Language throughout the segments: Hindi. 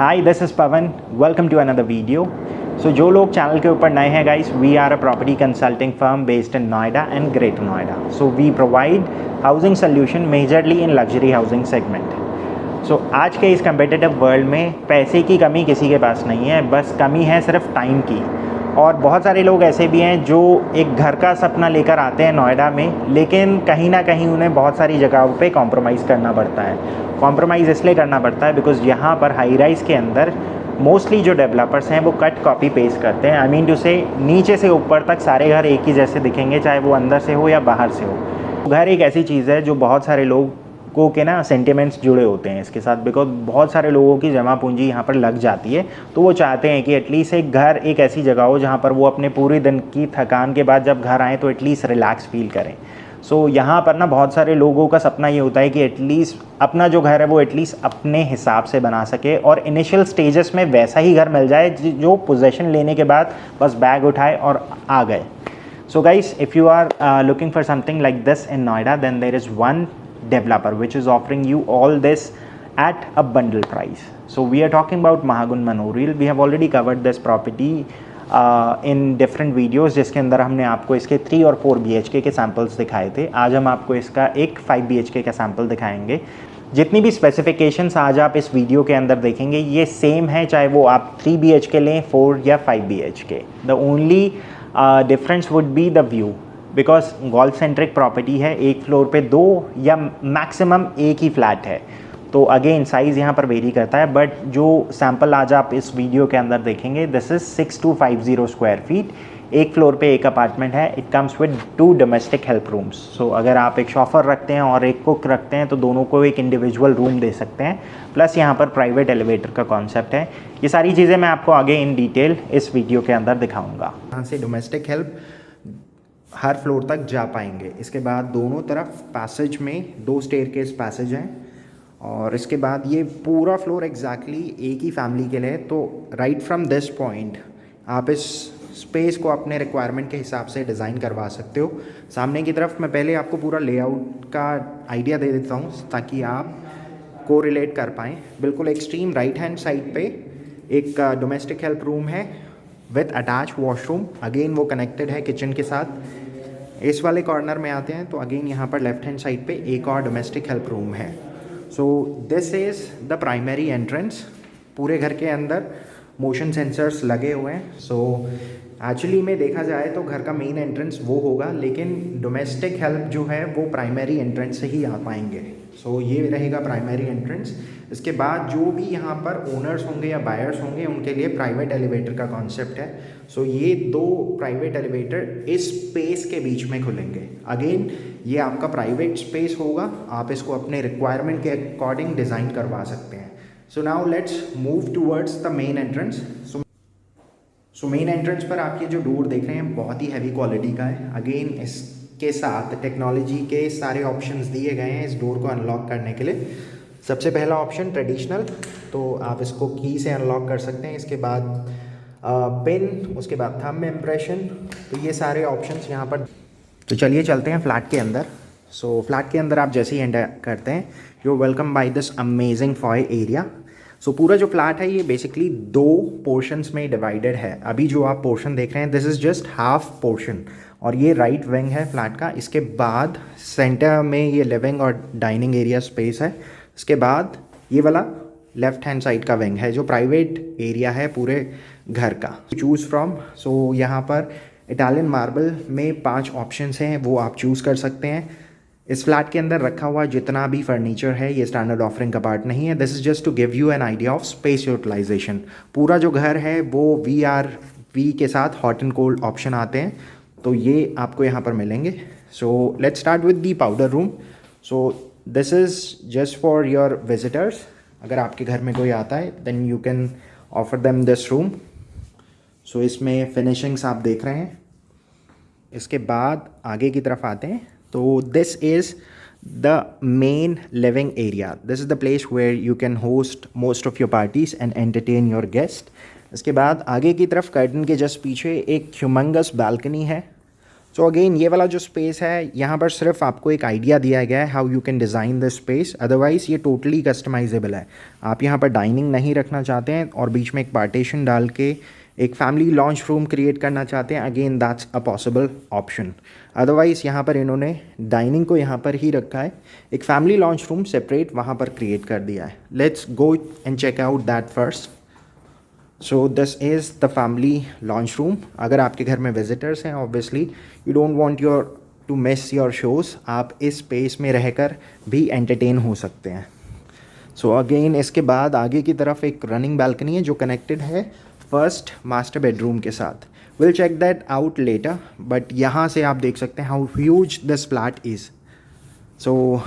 Hi this is Pawan, welcome to another video. So जो लोग चैनल के ऊपर नए हैं guys, we are a property consulting firm based in Noida and greater Noida. So we provide housing solution majorly in luxury housing segment. So आज के इस कम्पिटिटिव वर्ल्ड में पैसे की कमी किसी के पास नहीं है, बस कमी है सिर्फ टाइम की। और बहुत सारे लोग ऐसे भी हैं जो एक घर का सपना लेकर आते हैं नोएडा में, लेकिन कहीं ना कहीं उन्हें बहुत सारी जगहों पे कॉम्प्रोमाइज़ करना पड़ता है। कॉम्प्रोमाइज़ इसलिए करना पड़ता है बिकॉज़ यहाँ पर हाई राइज़ के अंदर मोस्टली जो डेवलपर्स हैं वो कट कॉपी पेस्ट करते हैं। आई मीन टू से नीचे से ऊपर तक सारे घर एक ही जैसे दिखेंगे, चाहे वो अंदर से हो या बाहर से हो। घर एक ऐसी चीज़ है जो बहुत सारे लोगों के ना सेंटिमेंट्स जुड़े होते हैं इसके साथ, बिकॉज बहुत सारे लोगों की जमा पूंजी यहाँ पर लग जाती है। तो वो चाहते हैं कि एटलीस्ट एक घर एक ऐसी जगह हो जहाँ पर वो अपने पूरे दिन की थकान के बाद जब घर आएँ तो एटलीस्ट रिलैक्स फील करें। सो यहाँ पर ना बहुत सारे लोगों का सपना ये होता है कि एटलीस्ट अपना जो घर है वो एटलीस्ट अपने हिसाब से बना सके और इनिशियल स्टेजेस में वैसा ही घर मिल जाए जो पोजेशन लेने के बाद बस बैग उठाए और आ गए। So guys, if you are looking for something like this in Noida, then there is one developer which is offering you all this at a bundle price. So we are talking about Mahagun Memorial. We have already covered this property in different videos, जिसके अंदर हमने आपको इसके 3 और 4 BHK के सैम्पल्स दिखाए थे। आज हम आपको इसका एक 5 BHK का सैम्पल दिखाएंगे। जितनी भी स्पेसिफिकेशंस आज आप इस वीडियो के अंदर देखेंगे ये सेम है, चाहे वो आप 3 BHK लें, 4 या 5 BHK। The only difference would be the view, because golf centric property है। एक फ्लोर पे 2 या मैक्सिमम एक ही फ्लैट है, तो अगेन साइज़ यहाँ पर वेरी करता है। बट जो सैम्पल आज आप इस वीडियो के अंदर देखेंगे, दिस इज़ 6250 स्क्वायर फीट। एक फ्लोर पे एक अपार्टमेंट है। It comes with 2 domestic help rooms. So अगर आप एक शॉफर रखते हैं और एक कुक रखते हैं तो दोनों को एक इंडिविजुअल रूम दे सकते हैं। प्लस यहाँ पर प्राइवेट एलिवेटर का कॉन्सेप्ट है। ये सारी चीज़ें मैं आपको आगे इन डिटेल इस वीडियो के अंदर दिखाऊंगा। यहाँ से डोमेस्टिक हेल्प हर फ्लोर तक जा पाएंगे। इसके बाद दोनों तरफ पैसेज में 2 स्टेयरकेस पैसेज हैं और इसके बाद ये पूरा फ्लोर एग्जैक्टली एक ही फैमिली के लिए। तो राइट फ्रॉम दिस पॉइंट आप इस स्पेस को अपने रिक्वायरमेंट के हिसाब से डिज़ाइन करवा सकते हो। सामने की तरफ मैं पहले आपको पूरा लेआउट का आइडिया दे देता हूँ ताकि आप को रिलेट कर पाएँ। बिल्कुल एक्सट्रीम राइट हैंड साइड पे एक डोमेस्टिक हेल्प रूम है विथ अटैच वॉशरूम। अगेन वो कनेक्टेड है किचन के साथ। इस वाले कॉर्नर में आते हैं तो अगेन यहाँ पर लेफ्ट हैंड साइड पे एक और डोमेस्टिक हेल्प रूम है। So this is the primary entrance. पूरे घर के अंदर मोशन सेंसर्स लगे हुए हैं। सो एक्चुअली में देखा जाए तो घर का मेन एंट्रेंस वो होगा, लेकिन डोमेस्टिक हेल्प जो है वो प्राइमरी एंट्रेंस से ही आ पाएंगे। सो ये रहेगा प्राइमरी एंट्रेंस। इसके बाद जो भी यहाँ पर ओनर्स होंगे या बायर्स होंगे उनके लिए प्राइवेट एलिवेटर का कॉन्सेप्ट है। सो ये 2 प्राइवेट एलिवेटर इस स्पेस के बीच में खुलेंगे। अगेन ये आपका प्राइवेट स्पेस होगा, आप इसको अपने रिक्वायरमेंट के अकॉर्डिंग डिज़ाइन करवा सकते हैं। So now let's move towards the main entrance. So main entrance पर आप ये जो डोर देख रहे हैं बहुत ही हैवी क्वालिटी का है। अगेन इसके साथ टेक्नोलॉजी के सारे ऑप्शंस दिए गए हैं इस डोर को अनलॉक करने के लिए। सबसे पहला ऑप्शन ट्रेडिशनल, तो आप इसको की से अनलॉक कर सकते हैं। इसके बाद पिन, उसके बाद थंब इम्प्रेशन, तो ये सारे ऑप्शंस यहाँ पर। तो चलिए चलते हैं फ्लैट के अंदर। सो फ्लैट के अंदर आप जैसे ही एंटर करते हैं, you welcome by this amazing foyer area. So पूरा जो फ्लैट है ये बेसिकली 2 पोर्शंस में डिवाइडेड है। अभी जो आप पोर्शन देख रहे हैं this is just half portion और ये राइट विंग है फ्लैट का। इसके बाद सेंटर में ये लिविंग और डाइनिंग एरिया स्पेस है। इसके बाद ये वाला लेफ्ट हैंड साइड का विंग है जो प्राइवेट एरिया है पूरे घर का। चूज़ फ्रॉम, सो यहाँ पर इटालियन मार्बल में 5 ऑप्शंस हैं, वो आप चूज़ कर सकते हैं। इस फ्लैट के अंदर रखा हुआ जितना भी फर्नीचर है ये स्टैंडर्ड ऑफरिंग का पार्ट नहीं है। This is just to give you an idea of space utilisation. पूरा जो घर है वो VRV के साथ हॉट एंड कोल्ड ऑप्शन आते हैं, तो ये आपको यहाँ पर मिलेंगे। So let's start with the powder room. So this is just for your visitors. अगर आपके घर में कोई आता है then you can offer them this room. So इसमें फिनिशिंग्स आप देख रहे हैं। इसके बाद आगे की तरफ आते हैं तो this is the main living area. This is the place where you can host most of your parties and entertain your guest. इसके बाद आगे की तरफ कर्टन के जस्ट पीछे एक ह्यूमंगस बालकनी है सो अगेन ये वाला जो स्पेस है यहाँ पर सिर्फ आपको एक आइडिया दिया गया है how you can design this space, otherwise ये टोटली कस्टमाइजेबल है। आप यहाँ पर डाइनिंग नहीं रखना चाहते हैं और बीच में एक पार्टीशन डाल के एक फैमिली लॉन्च रूम क्रिएट करना चाहते हैं, again that's a possible option. Otherwise यहाँ पर इन्होंने डाइनिंग को यहाँ पर ही रखा है, एक फैमिली लॉन्च रूम सेपरेट वहाँ पर क्रिएट कर दिया है। Let's go and check out that first. So this is the family lounge room. अगर आपके घर में विजिटर्स हैं, obviously you don't want your to miss your shows, आप इस स्पेस में रहकर भी एंटरटेन हो सकते हैं। सो अगेन इसके बाद आगे की तरफ एक रनिंग बालकनी है जो कनेक्टेड है फर्स्ट मास्टर बेडरूम के साथ। Will check that out later, but यहाँ से आप देख सकते हैं how huge this flat is. So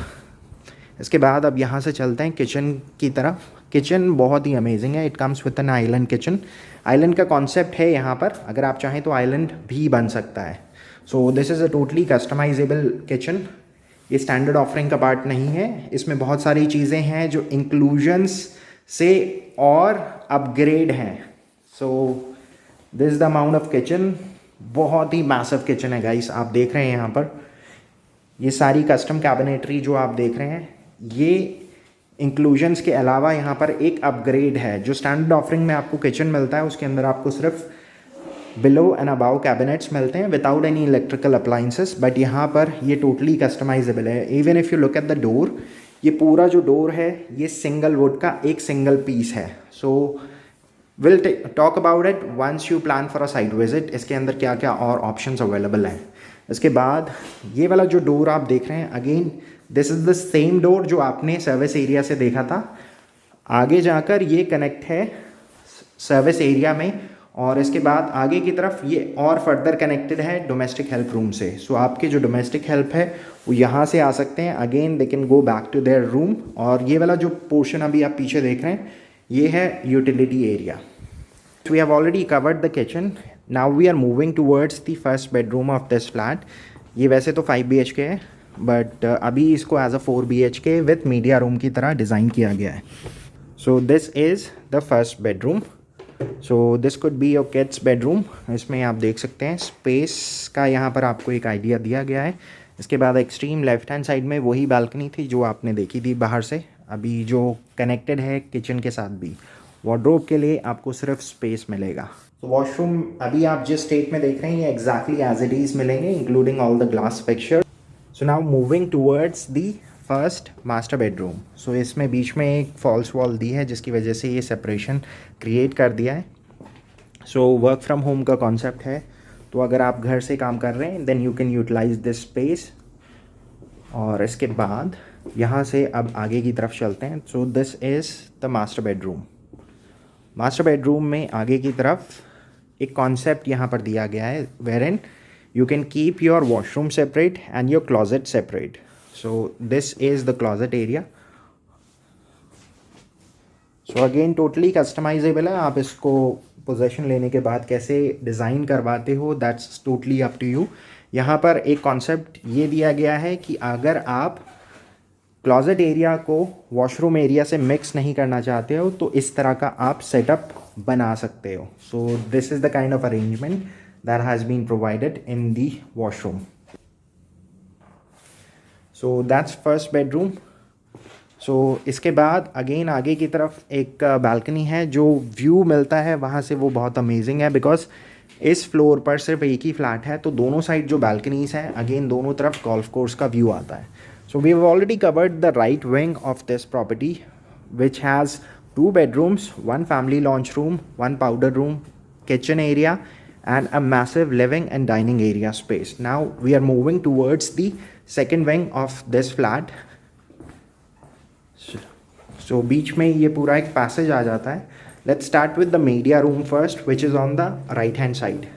इसके बाद अब यहाँ से चलते हैं किचन की तरफ। किचन बहुत ही अमेजिंग है, it comes with an island kitchen. Island का कॉन्सेप्ट है यहाँ पर, अगर आप चाहें तो आइलैंड भी बन सकता है। So this is a totally customisable kitchen. ये स्टैंडर्ड ऑफरिंग का पार्ट नहीं है, इसमें बहुत सारी चीज़ें हैं जो इंक्लूजन्स से और अपग्रेड हैं। सो this is the amount of kitchen. बहुत ही मैसिव किचन है गाइस, आप देख रहे हैं यहाँ पर ये सारी कस्टम कैबिनेटरी जो आप देख रहे हैं, ये इंक्लूजन्स के अलावा यहाँ पर एक अपग्रेड है। जो स्टैंडर्ड ऑफरिंग में आपको किचन मिलता है उसके अंदर आपको सिर्फ बिलो एंड अबाव कैबिनेट्स मिलते हैं without any electrical appliances, but यहाँ पर ये टोटली कस्टमाइजेबल है। Even if you look at the door, ये पूरा जो डोर है ये सिंगल वुड का एक सिंगल पीस है। So will talk about it once you plan for a site visit, इसके अंदर क्या क्या और ऑप्शंस अवेलेबल हैं। इसके बाद ये वाला जो डोर आप देख रहे हैं, again this is the same door जो आपने सर्विस एरिया से देखा था। आगे जाकर ये कनेक्ट है सर्विस एरिया में, और इसके बाद आगे की तरफ ये और फर्दर कनेक्टेड है डोमेस्टिक हेल्प रूम से। सो आपके जो डोमेस्टिक हेल्प है वो यहाँ से आ सकते हैं, again they can go back to their room. और ये वाला जो पोर्शन अभी आप पीछे देख रहे हैं ये है utility area. We have already covered the kitchen. Now we are moving towards the first bedroom of this flat. ये वैसे तो 5 BHK है, बट अभी इसको as a 4 BHK with media room की तरह डिज़ाइन किया गया है। So this is the first bedroom. So this could be your kids bedroom. इसमें आप देख सकते हैं स्पेस का यहाँ पर आपको एक आइडिया दिया गया है। इसके बाद एक्सट्रीम लेफ्ट हैंड साइड में वही बालकनी थी जो आपने देखी थी बाहर से, अभी जो कनेक्टेड है किचन के साथ भी। वार्डरोब के लिए आपको सिर्फ स्पेस मिलेगा। तो वॉशरूम अभी आप जिस स्टेट में देख रहे हैं ये एग्जैक्टली एज इट इज़ मिलेंगे, including all the glass fixture. So now moving towards the first master bedroom. So इसमें बीच में एक फॉल्स वॉल दी है जिसकी वजह से ये सेपरेशन क्रिएट कर दिया है। सो वर्क फ्रॉम होम का कॉन्सेप्ट है, तो अगर आप घर से काम कर रहे हैं then you can utilise this space. और इसके बाद यहाँ से अब आगे की तरफ चलते हैं। सो this is the master bedroom. Master bedroom में आगे की तरफ एक कॉन्सेप्ट यहाँ पर दिया गया है wherein you can keep your washroom separate and your closet separate. So this is the closet area. So again totally customisable है, आप इसको पोजेशन लेने के बाद कैसे डिज़ाइन करवाते हो that's totally up to you. यहाँ पर एक कॉन्सेप्ट ये दिया गया है कि अगर आप क्लॉजेट एरिया को वॉशरूम एरिया से मिक्स नहीं करना चाहते हो तो इस तरह का आप सेटअप बना सकते हो। So this is the kind of arrangement that has been provided in the washroom. So that's first bedroom. So इसके बाद अगेन आगे की तरफ एक बालकनी है, जो व्यू मिलता है वहाँ से वो बहुत अमेजिंग है, बिकॉज इस फ्लोर पर सिर्फ एक ही फ्लैट है, तो दोनों साइड जो बालकनीज़ हैं अगेन दोनों तरफ गोल्फ कोर्स का व्यू आता है। So we have already covered the right wing of this property, which has 2 bedrooms, 1 family lounge room, 1 powder room, kitchen area, and a massive living and dining area space. Now we are moving towards the second wing of this flat. So बीच में ये पूरा एक passage आ जाता है. Let's start with the media room first, which is on the right hand side.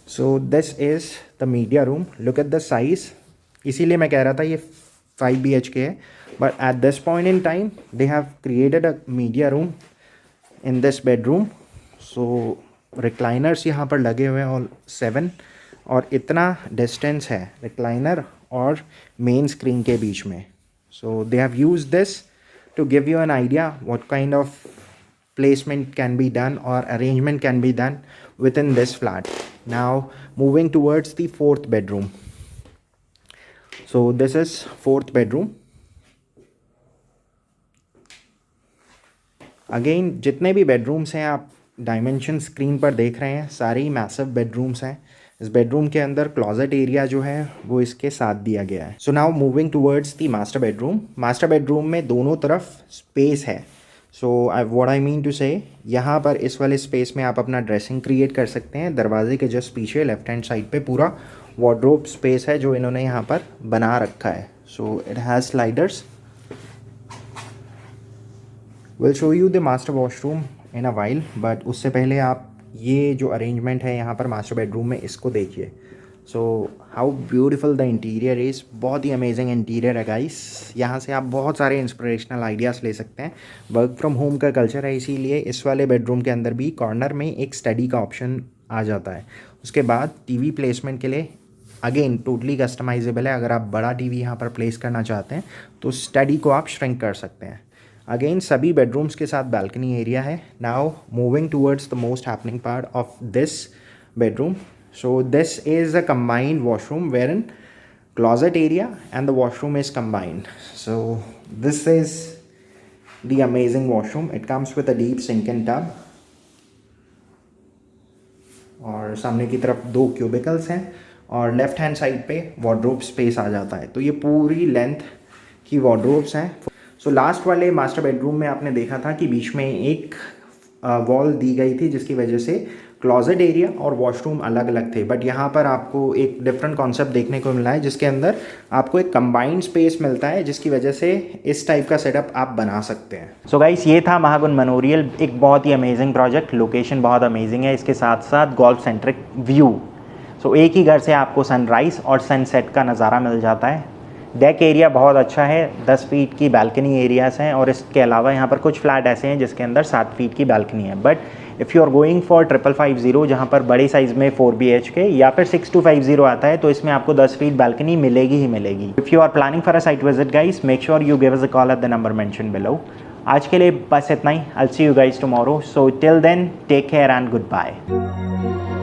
So this is the media room. Look at the size. इसीलिए मैं कह रहा था ये 5 BHK है, but at this point in time they have created a media room in this bedroom. So recliners यहाँ पर लगे हुए हैं ऑल 7, और इतना डिस्टेंस है रिक्लाइनर और मेन स्क्रीन के बीच में। So they have used this to give you an idea what kind of placement can be done or arrangement can be done within this flat. Now moving towards the fourth bedroom. So this is fourth bedroom. Again जितने भी बेडरूम्स हैं आप डायमेंशन स्क्रीन पर देख रहे हैं, सारे ही मैसिव बेडरूम्स हैं. इस बेडरूम के अंदर क्लॉजेट एरिया जो है वो इसके साथ दिया गया है. So now moving towards the master bedroom. Master bedroom में दोनों तरफ स्पेस है. So what I mean to say, यहाँ पर इस वाले स्पेस में आप अपना ड्रेसिंग क्रिएट कर सकते हैं. दरवाजे के जस्ट पीछे लेफ्ट हैंड साइड पे पूरा वार्डरोब स्पेस है जो इन्होंने यहाँ पर बना रखा है. So it has sliders. Will show you the master washroom in a while, but उससे पहले आप ये जो अरेंजमेंट है यहाँ पर मास्टर बेडरूम में इसको देखिए. So how beautiful the interior is. बहुत ही अमेजिंग इंटीरियर है गाइस. यहाँ से आप बहुत सारे इंस्पिरेशनल आइडियाज़ ले सकते हैं. वर्क फ्रॉम होम का कल्चर है, इसीलिए इस वाले बेडरूम के अंदर भी कॉर्नर में एक स्टडी का ऑप्शन आ जाता है. उसके बाद टीवी प्लेसमेंट के लिए अगेन टोटली कस्टमाइजेबल है. अगर आप बड़ा टीवी यहाँ पर प्लेस करना चाहते हैं तो स्टडी को आप श्रिंक कर सकते हैं. अगेन सभी बेडरूम्स के साथ बालकनी एरिया है. Now moving towards the most happening part of this bedroom. So this is a combined washroom wherein closet area and the washroom is combined. So this is the amazing washroom. It comes with a deep sink and tub और सामने की तरफ 2 क्यूबिकल्स हैं और लेफ्ट हैंड साइड पे वार्डरोब स्पेस आ जाता है. तो ये पूरी लेंथ की वार्डरोब्स हैं. सो लास्ट वाले मास्टर बेडरूम में आपने देखा था कि बीच में एक वॉल दी गई थी जिसकी वजह से क्लॉजेट एरिया और वॉशरूम अलग अलग थे. बट यहाँ पर आपको एक डिफरेंट कॉन्सेप्ट देखने को मिला है जिसके अंदर आपको एक कंबाइंड स्पेस मिलता है जिसकी वजह से इस टाइप का सेटअप आप बना सकते हैं. सो गाइस ये था महागुण मेमोरियल. एक बहुत ही अमेजिंग प्रोजेक्ट. लोकेशन बहुत अमेजिंग है. इसके साथ साथ गोल्फ सेंट्रिक व्यू. सो एक ही घर से आपको सनराइज़ और सनसेट का नज़ारा मिल जाता है. डेक एरिया बहुत अच्छा है. 10 फीट की बालकनी एरियाज़ हैं और इसके अलावा यहाँ पर कुछ फ्लैट ऐसे हैं जिसके अंदर 7 फीट की बालकनी है. But if you are going for 5550 जहाँ पर बड़े साइज़ में 4 BHK या फिर 6250 आता है तो इसमें आपको 10 फीट बालकनी मिलेगी ही मिलेगी. If you are planning for a site visit guys, make sure you give us a call at the number mention below. आज के लिए बस इतना ही. I will see you guys tomorrow. So till then take care and good bye.